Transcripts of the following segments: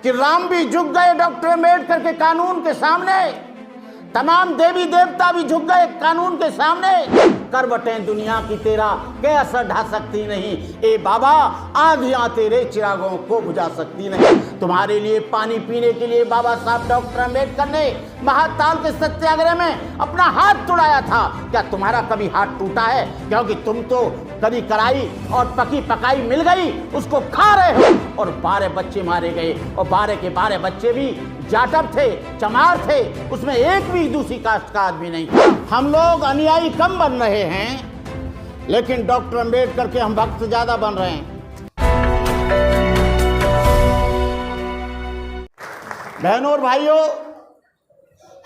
कि राम भी झुक गए डॉक्टर अम्बेडकर के कानून के सामने, तमाम देवी देवता भी झुक गए कानून के सामने। करवटें दुनिया की तेरा के असर ढा सकती नहीं, ए बाबा आंधियां तेरे चिरागों को बुझा सकती नहीं। तुम्हारे लिए पानी पीने के लिए बाबा साहब डॉक्टर अम्बेडकर ने महाताल के सत्याग्रह में अपना हाथ तोड़ाया था। क्या तुम्हारा कभी हाथ टूटा है? क्योंकि तुम तो कभी कराई और पकी पकाई मिल गई उसको खा रहे हो, और 12 बच्चे मारे गए, और 12 के 12 बच्चे भी जाटव थे, चमार थे, उसमें एक भी दूसरी कास्ट का आदमी नहीं था। हम लोग अनुयायी कम बन रहे हैं, लेकिन डॉक्टर अम्बेडकर के हम भक्त ज्यादा बन रहे हैं। बहनों और भाइयों,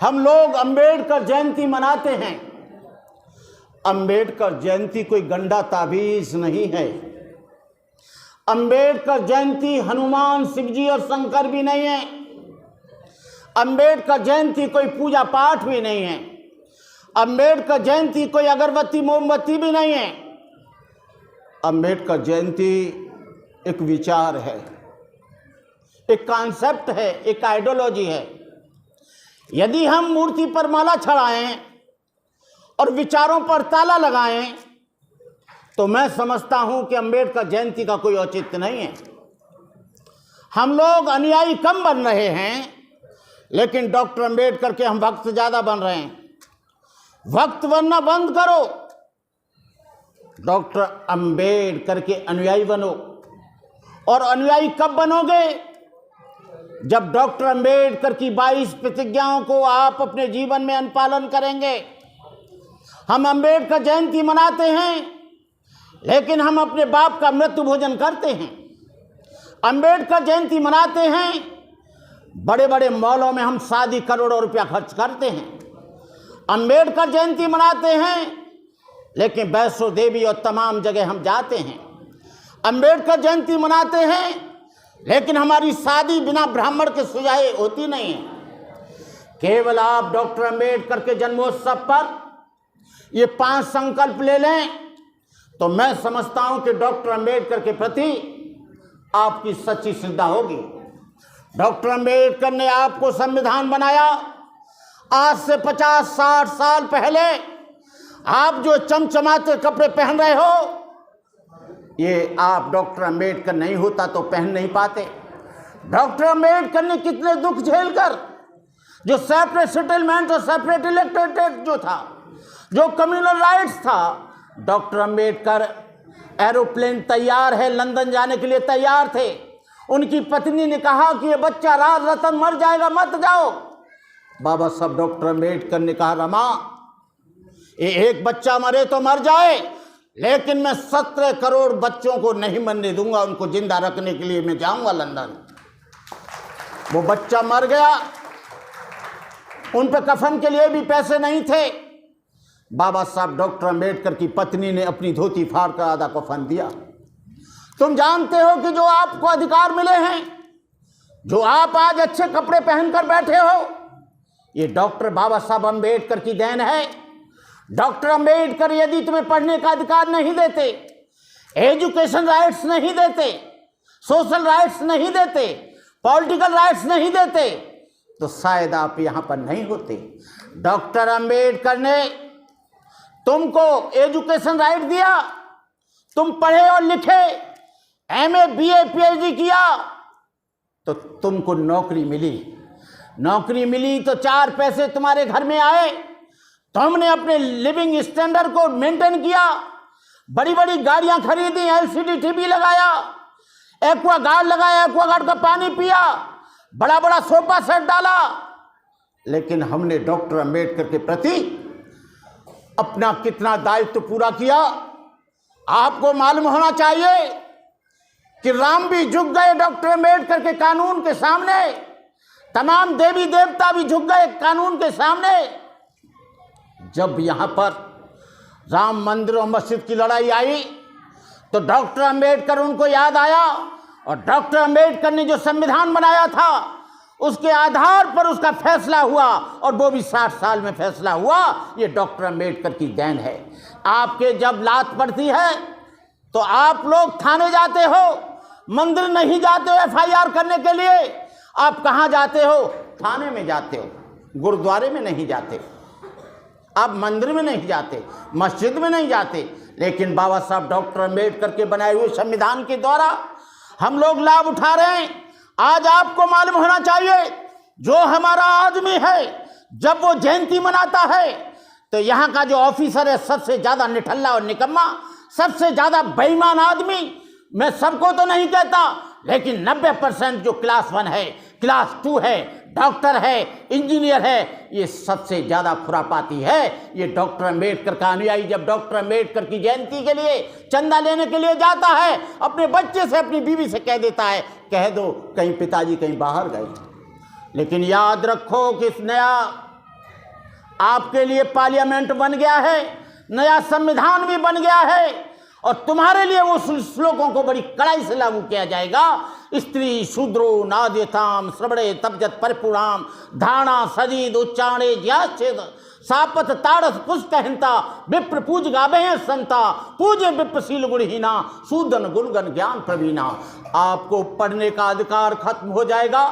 हम लोग अम्बेडकर जयंती मनाते हैं। अम्बेडकर जयंती कोई गंदा ताबीज नहीं है। अम्बेडकर जयंती हनुमान, शिवजी और शंकर भी नहीं है। अम्बेडकर जयंती कोई पूजा पाठ भी नहीं है। अम्बेडकर जयंती कोई अगरबत्ती मोमबत्ती भी नहीं है। अम्बेडकर जयंती एक विचार है, एक कॉन्सेप्ट है, एक आइडियोलॉजी है। यदि हम मूर्ति पर माला चढ़ाएं और विचारों पर ताला लगाएं तो मैं समझता हूं कि अम्बेडकर जयंती का कोई औचित्य नहीं है। हम लोग अनुयायी कम बन रहे हैं, लेकिन डॉक्टर अम्बेडकर के हम भक्त ज्यादा बन रहे हैं। भक्त बनना बंद करो, डॉक्टर अम्बेडकर के अनुयायी बनो। और अनुयायी कब बनोगे? जब डॉक्टर अम्बेडकर की 22 प्रतिज्ञाओं को आप अपने जीवन में अनुपालन करेंगे। हम अम्बेडकर जयंती मनाते हैं, लेकिन हम अपने बाप का मृत्यु भोजन करते हैं। अम्बेडकर जयंती मनाते हैं, बड़े बड़े मॉलों में हम शादी करोड़ों रुपया खर्च करते हैं। अम्बेडकर जयंती मनाते हैं, लेकिन वैष्णो देवी और तमाम जगह हम जाते हैं। अम्बेडकर जयंती मनाते हैं, लेकिन हमारी शादी बिना ब्राह्मण के सुझाए होती नहीं है। केवल आप डॉक्टर अम्बेडकर के जन्मोत्सव पर ये 5 संकल्प ले लें तो मैं समझता हूं कि डॉक्टर अम्बेडकर के प्रति आपकी सच्ची श्रद्धा होगी। डॉक्टर अम्बेडकर ने आपको संविधान बनाया। आज से 50-60 साल पहले आप जो चमचमाते कपड़े पहन रहे हो, ये आप डॉक्टर अम्बेडकर नहीं होता तो पहन नहीं पाते। डॉक्टर अम्बेडकर ने कितने दुख झेलकर, जो सेपरेट सेटलमेंट और सेपरेट इलेक्टोरेट जो था, जो कम्युनल राइट्स था, डॉक्टर अम्बेडकर एरोप्लेन तैयार है, लंदन जाने के लिए तैयार थे। उनकी पत्नी ने कहा कि ये बच्चा राज रतन मर जाएगा, मत जाओ। बाबा साहब डॉक्टर अम्बेडकर ने कहा, रमा ये एक बच्चा मरे तो मर जाए, लेकिन मैं 17 करोड़ बच्चों को नहीं मरने दूंगा। उनको जिंदा रखने के लिए मैं जाऊंगा लंदन। वो बच्चा मर गया, उन पे कफन के लिए भी पैसे नहीं थे। बाबा साहब डॉक्टर अम्बेडकर की पत्नी ने अपनी धोती फाड़ कर आधा कफन दिया। तुम जानते हो कि जो आपको अधिकार मिले हैं, जो आप आज अच्छे कपड़े पहनकर बैठे हो, ये डॉक्टर बाबा साहब अम्बेडकर की देन है। डॉक्टर अम्बेडकर यदि तुम्हें पढ़ने का अधिकार नहीं देते, एजुकेशन राइट्स नहीं देते, सोशल राइट्स नहीं देते, पॉलिटिकल राइट्स नहीं देते, तो शायद आप यहां पर नहीं होते। डॉक्टर अम्बेडकर ने तुमको एजुकेशन राइट दिया, तुम पढ़े और लिखे, एमए, बीए, पीएचडी किया, तो तुमको नौकरी मिली। नौकरी मिली तो 4 पैसे तुम्हारे घर में आए, तुमने अपने लिविंग स्टैंडर्ड को मेंटेन किया, बड़ी बड़ी गाड़ियां खरीदी, एलसीडी टीवी लगाया, एक्वागार्ड लगाया, एक्वागार्ड का पानी पिया, बड़ा बड़ा सोफा सेट डाला। लेकिन हमने डॉक्टर अम्बेडकर के प्रति अपना कितना दायित्व पूरा किया, आपको मालूम होना चाहिए कि राम भी झुक गए डॉक्टर अम्बेडकर के कानून के सामने, तमाम देवी देवता भी झुक गए कानून के सामने। जब यहां पर राम मंदिर और मस्जिद की लड़ाई आई तो डॉक्टर अम्बेडकर उनको याद आया, और डॉक्टर अम्बेडकर ने जो संविधान बनाया था उसके आधार पर उसका फैसला हुआ, और वो भी 60 साल में फैसला हुआ। ये डॉक्टर अम्बेडकर की देन है। आपके जब लात पड़ती है तो आप लोग थाने जाते हो, मंदिर नहीं जाते हो एफआईआर करने के लिए। आप कहाँ जाते हो? थाने में जाते हो, गुरुद्वारे में नहीं जाते, आप मंदिर में नहीं जाते, मस्जिद में नहीं जाते, लेकिन बाबा साहब डॉक्टर अम्बेडकर के बनाए हुए संविधान के द्वारा हम लोग लाभ उठा रहे हैं। आज आपको मालूम होना चाहिए, जो हमारा आदमी है जब वो जयंती मनाता है तो यहाँ का जो ऑफिसर है सबसे ज़्यादा निठल्ला और निकम्मा, सबसे ज़्यादा बेईमान आदमी, मैं सबको तो नहीं कहता, लेकिन 90% जो क्लास 1 है, क्लास 2 है, डॉक्टर है, इंजीनियर है, ये सबसे ज़्यादा खुरापाती है। ये डॉक्टर अम्बेडकर का अनुयायी जब डॉक्टर अम्बेडकर की जयंती के लिए चंदा लेने के लिए जाता है, अपने बच्चे से, अपनी बीवी से कह देता है, कह दो कहीं पिताजी कहीं बाहर गए। लेकिन याद रखो कि इस नया आपके लिए पार्लियामेंट बन गया है, नया संविधान भी बन गया है, और तुम्हारे लिए वो श्लोकों को बड़ी कड़ाई से लागू किया जाएगा। स्त्री शूद्रो नाद्यताम श्रवणे तपजत परिपुराम धारणा सदीद उच्चारणे ज्याच्छेद सापत ताड़स पुष्कहिंता विप्र पूज गावे संता पूजे विप्रशील गुणहीना सूदन गुणगन ज्ञान प्रवीणा। आपको पढ़ने का अधिकार खत्म हो जाएगा,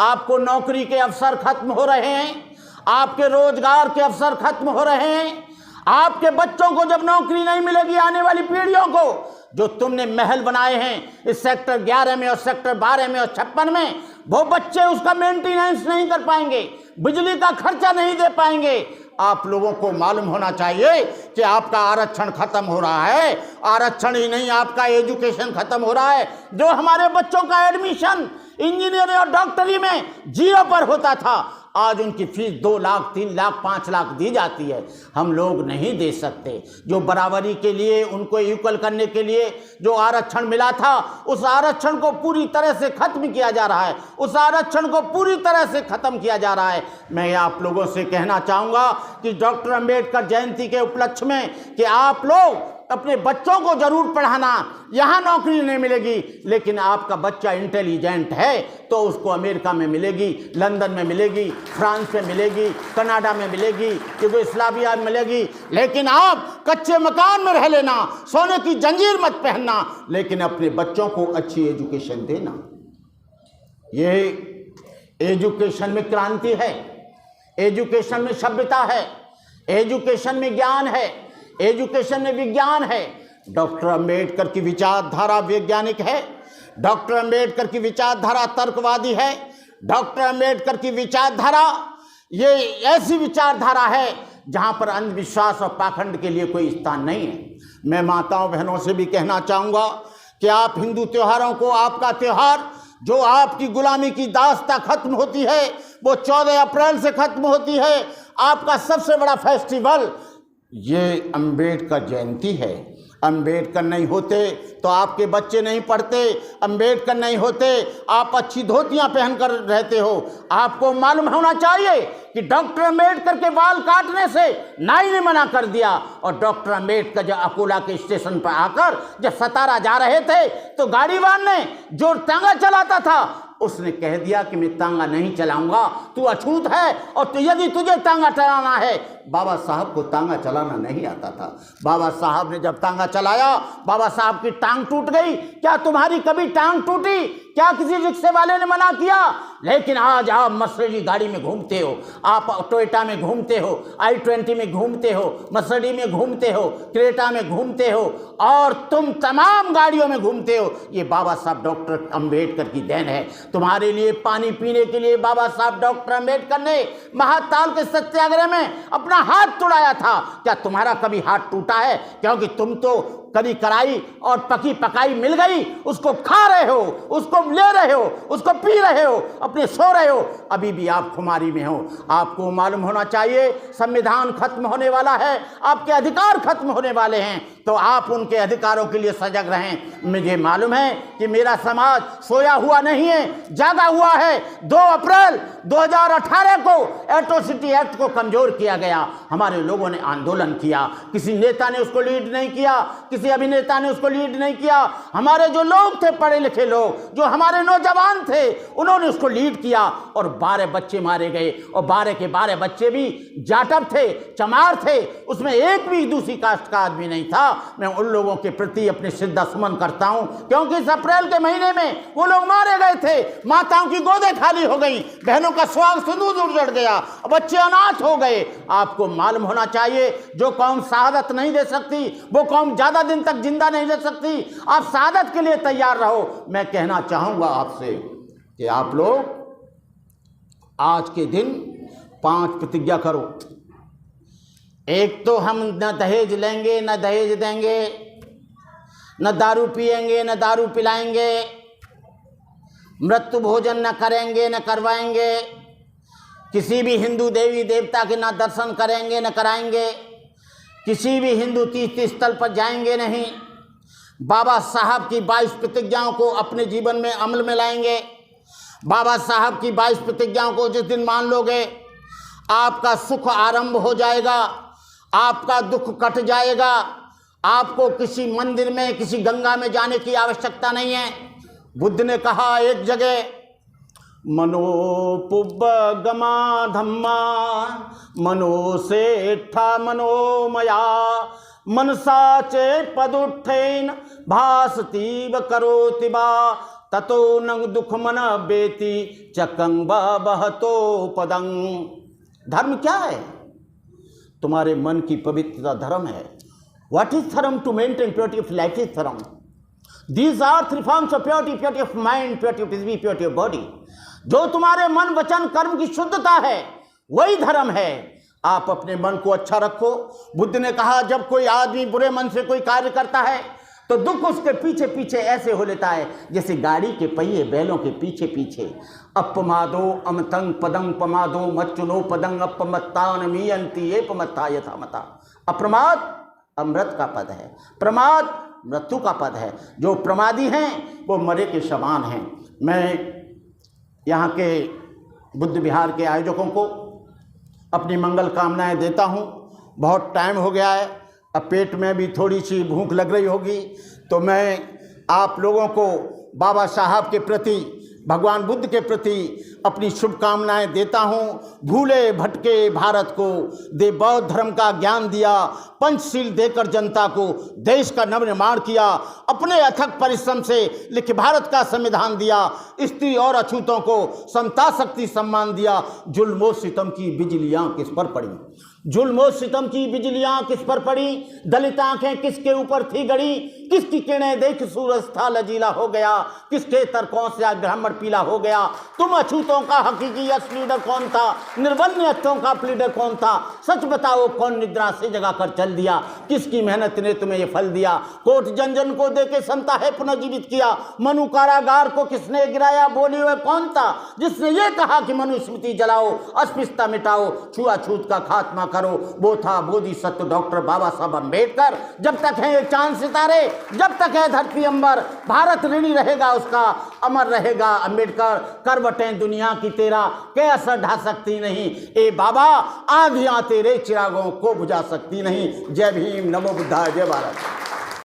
आपको नौकरी के अवसर खत्म हो रहे हैं, आपके रोजगार के अवसर खत्म हो रहे हैं, आपके बच्चों को जब नौकरी नहीं मिलेगी, आने वाली पीढ़ियों को, जो तुमने महल बनाए हैं इस सेक्टर 11 में और सेक्टर 12 में और 56 में, वो बच्चे उसका मेंटेनेंस नहीं कर पाएंगे, बिजली का खर्चा नहीं दे पाएंगे। आप लोगों को मालूम होना चाहिए कि आपका आरक्षण खत्म हो रहा है। आरक्षण ही नहीं, आपका एजुकेशन खत्म हो रहा है। जो हमारे बच्चों का एडमिशन इंजीनियरिंग और डॉक्टरी में 0 पर होता था, आज उनकी फीस 2 लाख 3 लाख 5 लाख दी जाती है। हम लोग नहीं दे सकते। जो बराबरी के लिए, उनको इक्वल करने के लिए जो आरक्षण मिला था, उस आरक्षण को पूरी तरह से खत्म किया जा रहा है, उस आरक्षण को पूरी तरह से खत्म किया जा रहा है। मैं आप लोगों से कहना चाहूँगा कि डॉक्टर अम्बेडकर जयंती के उपलक्ष्य में कि आप लोग अपने बच्चों को जरूर पढ़ाना। यहाँ नौकरी नहीं मिलेगी, लेकिन आपका बच्चा इंटेलिजेंट है तो उसको अमेरिका में मिलेगी, लंदन में मिलेगी, फ्रांस में मिलेगी, कनाडा में मिलेगी, यूगोस्लाविया में मिलेगी। लेकिन आप कच्चे मकान में रह लेना, सोने की जंजीर मत पहनना, लेकिन अपने बच्चों को अच्छी एजुकेशन देना। ये एजुकेशन में क्रांति है, एजुकेशन में सभ्यता है, एजुकेशन में ज्ञान है, एजुकेशन में विज्ञान है। डॉक्टर अम्बेडकर की विचारधारा वैज्ञानिक है, डॉक्टर अम्बेडकर की विचारधारा तर्कवादी है, डॉक्टर अम्बेडकर की विचारधारा ये ऐसी विचारधारा है जहां पर अंधविश्वास और पाखंड के लिए कोई स्थान नहीं है। मैं माताओं बहनों से भी कहना चाहूँगा कि आप हिंदू त्योहारों को, आपका त्यौहार जो आपकी गुलामी की दास्ता खत्म होती है वो 14 अप्रैल से खत्म होती है। आपका सबसे बड़ा फेस्टिवल ये अम्बेडकर जयंती है। अम्बेडकर नहीं होते तो आपके बच्चे नहीं पढ़ते, अम्बेडकर नहीं होते आप अच्छी धोतियां पहनकर रहते हो। आपको मालूम होना चाहिए कि डॉक्टर अम्बेडकर के बाल काटने से नाई ने मना कर दिया, और डॉक्टर अम्बेडकर जब अकोला के स्टेशन पर आकर जब सतारा जा रहे थे तो गाड़ीवान ने जो तांगा चलाता था उसने कह दिया कि मैं तांगा नहीं चलाऊंगा, तू अछूत है, और तो यदि तुझे तांगा चलाना है। बाबा साहब को तांगा चलाना नहीं आता था। बाबा साहब ने जब तांगा चलाया, बाबा साहब की टांग टूट गई। क्या तुम्हारी कभी टांग टूटी? क्या किसी रिक्शे वाले ने मना किया? लेकिन आज आप मर्सिडीज गाड़ी में घूमते हो, आप टोयोटा में घूमते हो, i20 में घूमते हो, मर्सिडीज में घूमते हो, क्रेटा में घूमते हो, और तुम तमाम गाड़ियों में घूमते हो। ये बाबा साहब डॉक्टर अम्बेडकर की देन है। तुम्हारे लिए पानी पीने के लिए बाबा साहब डॉक्टर अम्बेडकर ने महाताल के सत्याग्रह में अपना हाथ तोड़ाया था। क्या तुम्हारा कभी हाथ टूटा है? क्योंकि तुम तो कभी कराई और पकी पकाई मिल गई, उसको खा रहे हो, उसको ले रहे हो, उसको पी रहे हो, अपने सो रहे हो, अभी भी आप खुमारी में हो। आपको मालूम होना चाहिए संविधान खत्म होने वाला है, आपके अधिकार खत्म होने वाले हैं, तो आप उनके अधिकारों के लिए सजग रहें। मुझे मालूम है कि मेरा समाज सोया हुआ नहीं है, जागा हुआ है। 2 अप्रैल 2018 को एट्रोसिटी एक्ट को कमजोर किया गया। हमारे लोगों ने आंदोलन किया, किसी नेता ने उसको लीड नहीं किया, किसी किसी अभिनेता ने उसको लीड नहीं किया। हमारे जो लोग थे, पढ़े लिखे लोग, जो हमारे नौजवान थे, उन्होंने उसको लीड किया और 12 बच्चे मारे गए और 12 के 12 बच्चे भी जाटव थे, चमार थे, उसमें एक भी दूसरी कास्ट का आदमी नहीं था। मैं उन लोगों के प्रति अपनी श्रद्धा सुमन करता हूं, क्योंकि इस अप्रैल के महीने में वो लोग मारे गए थे, माताओं की गोदें खाली हो गई, बहनों का सुहाग सिंदूर उजड़ गया, बच्चे अनाथ हो गए। आपको मालूम होना चाहिए, जो कौम शहादत नहीं दे सकती, वो कौम ज्यादा दिन तक जिंदा नहीं रह सकती। आप शहादत के लिए तैयार रहो। मैं कहना चाहूंगा आपसे कि आप लोग आज के दिन 5 प्रतिज्ञा करो। एक तो हम न दहेज लेंगे, न दहेज देंगे, न दारू पिएंगे, न दारू पिलाएंगे, मृत्यु भोजन न करेंगे, न करवाएंगे, किसी भी हिंदू देवी देवता के न दर्शन करेंगे, न कराएंगे, किसी भी हिंदू तीर्थ स्थल पर जाएंगे नहीं, बाबा साहब की 22 प्रतिज्ञाओं को अपने जीवन में अमल में लाएंगे। बाबा साहब की 22 प्रतिज्ञाओं को जिस दिन मान लोगे, आपका सुख आरंभ हो जाएगा, आपका दुख कट जाएगा। आपको किसी मंदिर में, किसी गंगा में जाने की आवश्यकता नहीं है। बुद्ध ने कहा एक जगह, मनोपुब्बगमा धम्मा मनो सेठा मनोमया मनसा चे पदुत्थेन भासतीव करोति बा ततो न दुख मन बेति चकंग बहतो पदंग। धर्म क्या है? तुम्हारे मन की पवित्रता धर्म है। What is धर्म? To maintain purity of life is धर्म। These are 3 forms of purity: purity of mind, purity of speech, purity of body। जो तुम्हारे मन वचन कर्म की शुद्धता है, वही धर्म है। आप अपने मन को अच्छा रखो। बुद्ध ने कहा, जब कोई आदमी बुरे मन से कोई कार्य करता है तो दुख उसके पीछे पीछे ऐसे हो लेता है जैसे गाड़ी के पहिए बैलों के पीछे पीछे। अपमादो अमतंग पदंग पमादो मच्चुनो पदंग अपमत्तान मीयंती एपमत्ता यथामता। अप्रमाद अमृत का पद है, प्रमाद मृत्यु का पद है। जो प्रमादी हैं वो मरे के समान हैं। मैं यहाँ के बुद्ध विहार के आयोजकों को अपनी मंगल कामनाएं देता हूँ। बहुत टाइम हो गया है, अब पेट में भी थोड़ी सी भूख लग रही होगी, तो मैं आप लोगों को बाबा साहब के प्रति, भगवान बुद्ध के प्रति अपनी शुभकामनाएं देता हूँ। भूले भटके भारत को दे बौद्ध धर्म का ज्ञान दिया, पंचशील देकर जनता को देश का नवनिर्माण किया, अपने अथक परिश्रम से लिखे भारत का संविधान दिया, स्त्री और अछूतों को समता शक्ति सम्मान दिया। जुल्म सितम की बिजलियाँ किस पर पड़ी, जुल्म सितम की बिजलियाँ किस पर पड़ी, दलित आंखें किसके ऊपर थी गड़ी, किसकी किरणें देख सूरज था लजीला हो गया, किसके तरकों से आज ब्राह्मण पीला हो गया। तुम अछूतों का हकीकी असली लीडर कौन था, निर्बल अर्थों का लीडर कौन था? सच बताओ, कौन निद्रा से जगा कर चल दिया, किसकी मेहनत ने तुम्हें ये फल दिया? कोट जन जन को देके समता है पुनर्जीवित किया, मनु कारागार को किसने गिराया, बोली वह कौन था जिसने ये कहा कि मनुस्मृति जलाओ, अस्पृश्यता मिटाओ, छुआछूत का खात्मा करो? वो था बोधिसत्व डॉक्टर बाबा साहब अम्बेडकर। जब तक है ये चांद सितारे, जब तक है धरती अंबर, भारत ऋणी रहेगा उसका, अमर रहेगा अम्बेडकर। करवटें दुनिया की तेरा के असर ढा सकती नहीं, ए बाबा आंधियां तेरे चिरागों को बुझा सकती नहीं। जय भीम, नमो बुद्धाय, जय भारत।